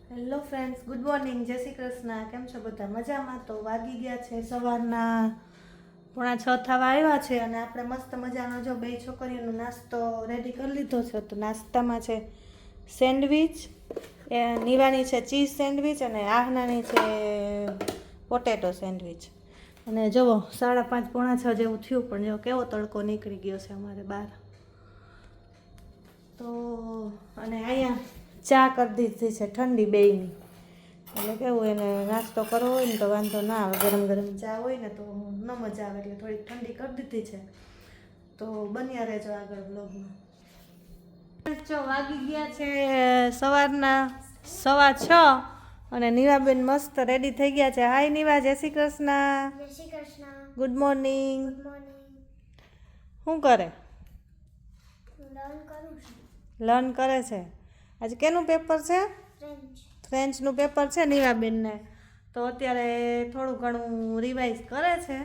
Hello friends, good morning, જય શ્રી કૃષ્ણ. કેમ છો બધા? મજામાં? તો વાગી ગયા છે સવારના 5:45 થવા આવ્યા છે અને આપણે મસ્ત મજાનો જો બે છોકરીઓનો નાસ્તો રેડી કરી લીધો છે. તો નાસ્તામાં છે સેન્ડવિચ, નીવાની છે ચીઝ સેન્ડવિચ અને આહનાની છે પોટેટો સેન્ડવિચ. અને જુઓ 5:30 પોણા 6 જેવું થયું, પણ જો કેવો તડકો નીકળી ગયો છે અમારે બહાર. તો અને અહીંયા ચા કરી દીધી છે ઠંડી બેયની, એટલે કેવું એને નાસ્તો કરવો હોય ને તો વાંધો ના આવે, ગરમ ગરમ ચા હોય ને તો ન મજા આવે, એટલે થોડીક ઠંડી કરી દીધી છે. તો બન્યા રહેજો આગળ બ્લોગમાં. જો વાગી ગયા છે સવારના 6:15 અને નીવાબેન મસ્ત રેડી થઈ ગયા છે. હાય નીવા, જય શ્રી કૃષ્ણ. જય Shri Krishna. Good morning. Good morning. શું કરે? લર્ન કરું છું. લર્ન કરે છે. આજે કેનું પેપર છે? ફ્રેન્ચ. ફ્રેન્ચનું પેપર છે નીવાબેનને. તો અત્યારે થોડું ઘણું રિવાઇઝ કરે છે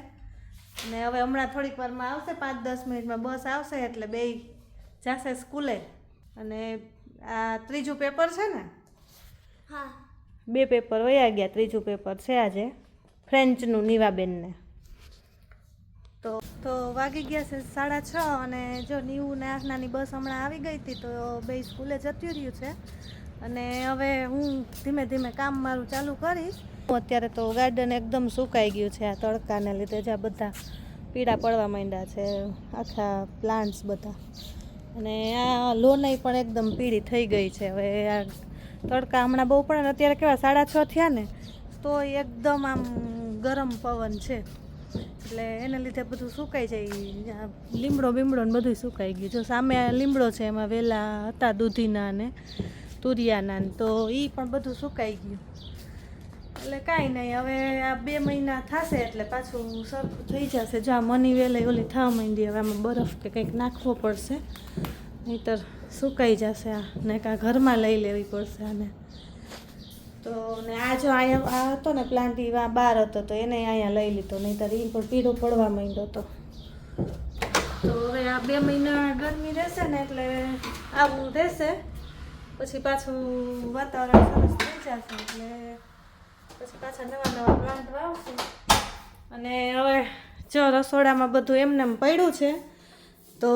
અને હવે હમણાં થોડીક વારમાં આવશે, 5-10 મિનિટમાં બસ આવશે એટલે બેય જશે સ્કૂલે. અને આ ત્રીજું પેપર છે ને? હા. 2 પેપર વયા ગયા, ત્રીજું પેપર છે આજે ફ્રેન્ચનું નીવાબેનને. તો વાગી ગયા છે 6:30 અને જો નીવું ને આસનાની બસ હમણાં આવી ગઈ હતી, તો બે સ્કૂલે જતી રહ્યું છે. અને હવે હું ધીમે ધીમે કામ મારું ચાલુ કરીશ. અત્યારે તો ગાર્ડન એકદમ સુકાઈ ગયું છે આ તડકાને લીધે, જ્યાં બધા પીળા પડવા માંડ્યા છે આખા પ્લાન્ટ્સ બધા. અને આ લોનાઈ પણ એકદમ પીળી થઈ ગઈ છે. હવે આ તડકા હમણાં બહુ પડે ને, અત્યારે કેવા 6:30 થયા ને તો એકદમ આમ ગરમ પવન છે, એટલે એને લીધે બધું સુકાઈ જાય. લીમડો બીમડો ને બધું સુકાઈ ગયું. જો સામે લીમડો છે, એમાં વેલા હતા દૂધીના ને તુરિયાના, તો એ પણ બધું સુકાઈ ગયું. એટલે કાંઈ નહીં, હવે આ 2 મહિના થશે એટલે પાછું સરખું થઈ જશે. જો આ મની વેલે ઓલી થવા માંડી, હવે આમાં બરફ કે કંઈક નાખવો પડશે, નહીંતર સુકાઈ જશે. આ ને કાં ઘરમાં લઈ લેવી પડશે આને. તો ને આ જો અહીંયા આ હતો ને પ્લાન્ટ, એ બહાર હતો તો એને અહીંયા લઈ લીધો, નહીંતર એ પણ પીળો પડવા માંડ્યો હતો. તો હવે આ 2 મહિના ગરમી રહેશે ને એટલે આવું રહેશે, પછી પાછું વાતાવરણ સરસ થઈ જશે એટલે પછી પાછા નવા પ્લાન્ટ વાવશું. અને હવે જો રસોડામાં બધું એમને એમ પડ્યું છે, તો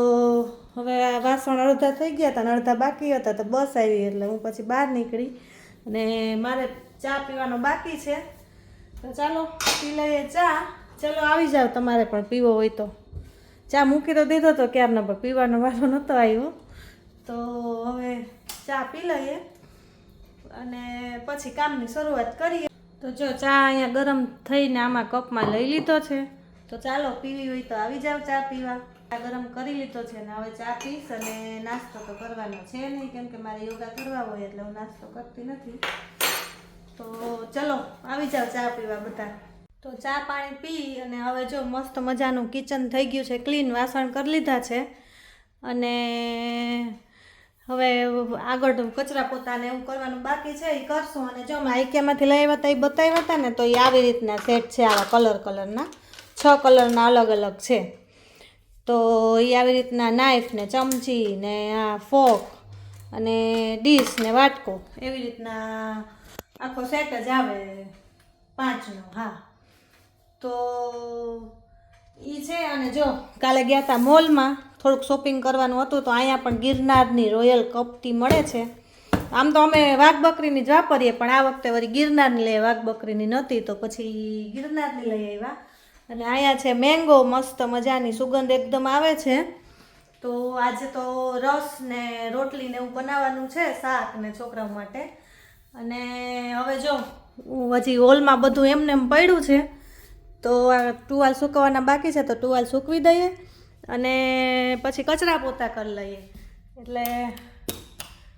હવે આ વાસણ અડધા થઈ ગયા હતા અને અડધા બાકી હતા, તો બસ આવી એટલે હું પછી બહાર નીકળી. અને મારે ચા પીવાનો બાકી છે, તો ચાલો પી લઈએ ચા. ચલો આવી જાઓ, તમારે પણ પીવો હોય તો. ચા મૂકી તો દીધો તો ક્યારનો, પણ પીવાનો વારો નહોતો આવ્યો. તો હવે ચા પી લઈએ અને પછી કામની શરૂઆત કરીએ. તો જો ચા અહીંયા ગરમ થઈને આમાં કપમાં લઈ લીધો છે, તો ચાલો પીવી હોય તો આવી જાઓ ચા પીવા. ચા ગરમ કરી લીધો છે ને હવે ચા પીશ. અને નાસ્તો તો કરવાનો છે નહીં, કેમ કે મારે યોગા કરવા હોય એટલે હું નાસ્તો કરતી નથી. તો ચલો આવી જાઓ ચા પીવા બધા. તો ચા પાણી પી અને હવે જો મસ્ત મજાનું કિચન થઈ ગયું છે ક્લીન, વાસણ કરી લીધા છે. અને હવે આગળ કચરા પોતાને એવું કરવાનું બાકી છે, એ કરશું. અને જો આઈક્યામાંથી લઈ આવ્યા હતા એ બતાવ્યા હતા ને, તો એ આવી રીતના સેટ છે, આવા કલરના 6 કલરના અલગ અલગ છે. તો એ આવી રીતના નાઈફ ને ચમચી ને આ ફોક અને ડીશ ને વાટકો, એવી રીતના આખો સેટ જ આવે 5નો. હા, તો એ છે. અને જો કાલે ગયા હતા મોલમાં, થોડુંક શોપિંગ કરવાનું હતું, તો અહીંયા પણ ગિરનારની રોયલ કપટી મળે છે. આમ તો અમે વાઘ બકરીની જ વાપરીએ, પણ આ વખતે વળી ગિરનારની લઈએ, વાઘ બકરીની નહોતી તો પછી ગિરનારની લઈ આવ્યા. અને અહીંયા છે મેંગો, મસ્ત મજાની સુગંધ એકદમ આવે છે. તો આજે તો રસ ને રોટલી ને એવું બનાવવાનું છે, શાક ને છોકરાઓ માટે. અને હવે જો હજી હોલમાં બધું એમને એમ પડ્યું છે, તો આ ટુવાલ સૂકવવાના બાકી છે, તો ટુવાલ સૂકવી દઈએ અને પછી કચરા પોતા કરી લઈએ. એટલે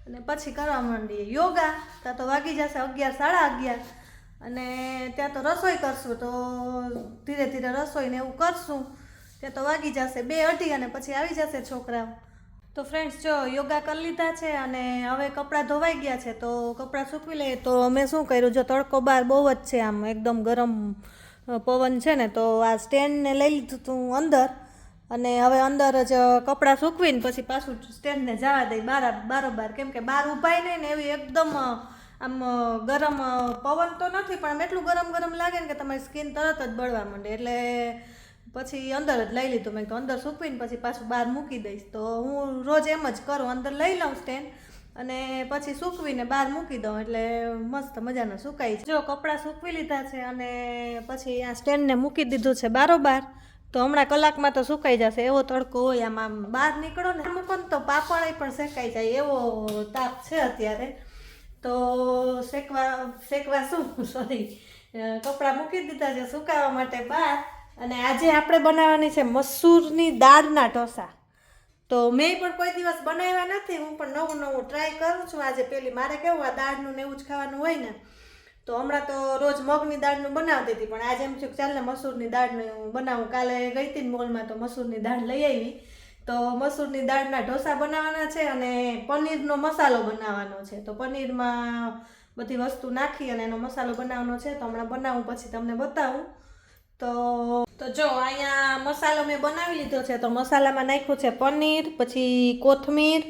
અને પછી કરવા માંડીએ યોગા. ત્યાં તો વાગી જશે 11, 11:30. અને ત્યાં તો રસોઈ કરશું, તો ધીરે ધીરે રસોઈને એવું કરશું. ત્યાં તો વાગી જશે 2-2:30 અને પછી આવી જશે છોકરાઓ. તો ફ્રેન્ડ્સ જો યોગા કરી લીધા છે અને હવે કપડાં ધોવાઈ ગયા છે, તો કપડાં સૂકવી લઈએ. તો અમે શું કર્યું, જો તડકો બહાર બહુ જ છે, આમ એકદમ ગરમ પવન છે ને, તો આ સ્ટેન્ડને લઈ લીધું હતું અંદર. અને હવે અંદર જ કપડાં સૂકવીને પછી પાછું સ્ટેન્ડને જવા દઈ બારોબાર, કેમ કે બહાર ઊભાય નહીં ને એવી એકદમ આમ ગરમ પવન તો નથી પણ આમ એટલું ગરમ ગરમ લાગે ને કે તમારી સ્કિન તરત જ બળવા માંડે એટલે પછી અંદર જ લઈ લીધું. મેં તો અંદર સૂકવીને પછી પાછું બહાર મૂકી દઈશ. તો હું રોજ એમ જ કરું, અંદર લઈ લઉં સ્ટેન્ડ અને પછી સૂકવીને બહાર મૂકી દઉં એટલે મસ્ત મજાના સુકાઈ છે. જો કપડાં સૂકવી લીધા છે અને પછી આ સ્ટેન્ડને મૂકી દીધું છે બારોબાર. તો હમણાં કલાકમાં તો સુકાઈ જશે. એવો તડકો હોય આમ બહાર નીકળો ને મૂકો ને તો પાપડ પણ શેકાઈ જાય એવો તાપ છે અત્યારે. તો શેકવા શું સોરી કપડાં મૂકી દીધા છે સુકાવા માટે બહાર. અને આજે આપણે બનાવવાની છે મસૂરની દાળના ઢોસા. તો મેં પણ કોઈ દિવસ બનાવ્યા નથી, હું પણ નવું નવું ટ્રાય કરું છું આજે. પેલી મારે કેવું આ દાળનું ને એવું જ ખાવાનું હોય ને, તો હમણાં તો રોજ મગની દાળનું બનાવતી હતી પણ આજે એમ થયું ચાલ ને મસૂરની દાળનું બનાવું. કાલે ગઈ હતી ને મોલમાં તો મસૂરની દાળ લઈ આવી. તો મસૂરની દાળના ઢોસા બનાવવાના છે અને પનીરનો મસાલો બનાવવાનો છે. તો પનીરમાં બધી વસ્તુ નાખી અને એનો મસાલો બનાવવાનો છે. તો હમણાં બનાવું પછી તમને બતાવું. તો જો અહીંયા મસાલો મેં બનાવી લીધો છે. તો મસાલામાં નાખ્યું છે પનીર, પછી કોથમીર,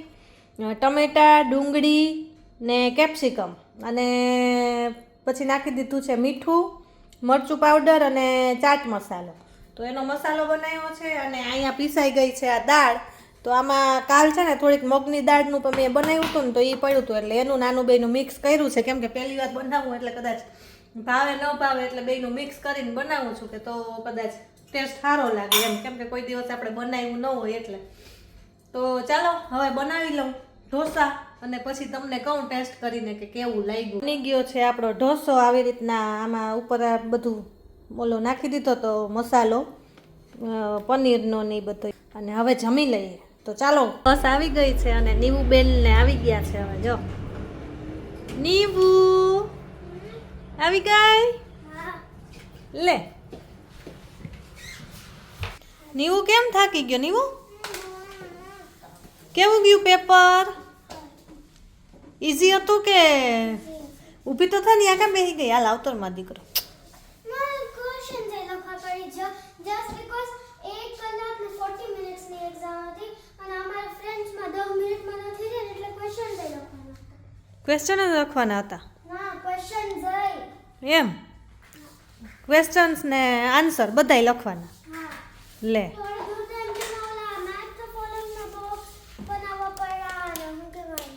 ટમેટા, ડુંગળી ને કેપ્સિકમ અને પછી નાખી દીધું છે મીઠું, મરચું પાવડર અને ચાટ મસાલો. તો એનો મસાલો બનાવ્યો છે અને અહીંયા પીસાઈ ગઈ છે આ દાળ. તો આમાં કાલ છે ને થોડીક મગની દાળનું પણ મેં બનાવ્યું હતું ને તો એ પડ્યું હતું એટલે એનું નાનું બેનું મિક્સ કર્યું છે. કેમ કે પહેલી વાર બનાવું એટલે કદાચ ભાવે ન ભાવે એટલે બેનું મિક્સ કરીને બનાવું છું કે તો કદાચ ટેસ્ટ સારો લાગે એમ. કેમ કે કોઈ દિવસ આપણે બનાવ્યું ન હોય એટલે. તો ચાલો હવે બનાવી લઉં ઢોસા અને પછી તમને કહું ટેસ્ટ કરીને કે કેવું લાગ્યું. બની ગયો છે આપણો ઢોસો. આવી રીતના આમાં ઉપર આ બધું ઓલો નાખી દીધો તો મસાલો પનીરનો ને બધો. અને હવે જમી લઈએ. તો ચાલો બસ આવી ગઈ છે અને નીવુ બેનને આવી ગયા છે. હવે જો નીવુ આવી ગઈ. લે નીવુ કેમ થાકી ગયો? નીવુ કેવું ગયું પેપર? ઈઝી હતું કે? ઊભી તો થાય ને આ કામ બેસી ગઈ? હાલ આવતો માં દીકરો. Just because 1 કલાક ને 40 મિનિટ્સની એક્ઝામ હતી અને અમારા ફ્રેન્ડ્સમાં 10 મિનિટમાં નથી રહે એટલે ક્વેશ્ચન જ લખવાના હતા. ક્વેશ્ચન જ લખવાના હતા? ના, ક્વેશ્ચન જ. એમ ક્વેશ્ચન્સ ને આન્સર બધાય લખવાના? હા. લે થોડું દૂર તો એમ કે ઓલા મેથ ફોલોઈંગનો બોક્સ બનાવવા પડ્યા અને હું કહેવાય.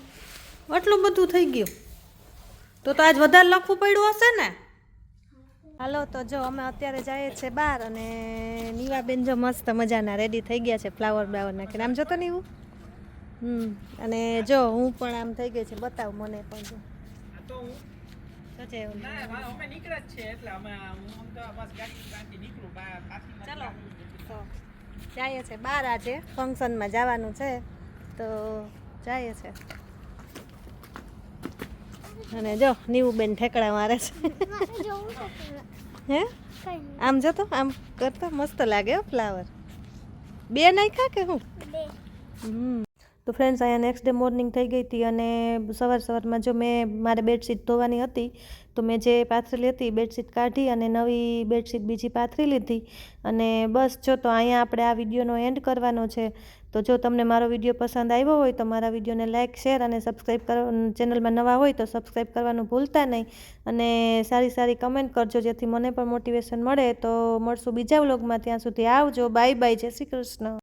આટલું બધું થઈ ગયું તો આજ વધારે લખવું પડ્યું હશે ને? હાલો તો જો અમે અત્યારે જઈએ છીએ બહાર અને નીવાબેન જો મસ્ત મજાના રેડી થઈ ગયા છે ફ્લાવર બ્લાવર નાખીને. આમ જો તો નીવું. અને જો હું પણ આમ થઈ ગઈ છે. બતાવ મને પણ જો. ચાલો તો જઈએ છે બહાર. આજે ફંક્શનમાં જવાનું છે તો જઈએ છે. અને જો નીવુબેન ઠેકડા મારે છે. હે આમ જતો આમ કરતા મસ્ત લાગે ફ્લાવર. બે નાખ્યા કે હું? તો ફ્રેન્ડ્સ અહીંયા નેક્સ્ટ ડે મોર્નિંગ થઈ ગઈ હતી અને સવારમાં જો મારે બેડશીટ ધોવાની હતી તો મેં જે પાથરેલી હતી બેડશીટ કાઢી અને નવી બેડશીટ બીજી પાથરી લીધી. અને બસ જો તો અહીંયા આપણે આ વિડીયોનો એન્ડ કરવાનો છે. તો જો તમને મારો વિડીયો પસંદ આવ્યો હોય તો મારા વિડીયોને લાઇક, શેર અને સબસ્ક્રાઈબ કરો. ચેનલમાં નવા હોય તો સબસ્ક્રાઈબ કરવાનું ભૂલતા નહીં અને સારી કમેન્ટ કરજો જેથી મને પણ મોટિવેશન મળે. તો મળશું બીજા વ્લોગમાં. ત્યાં સુધી આવજો. Bye bye. જય શ્રી કૃષ્ણ.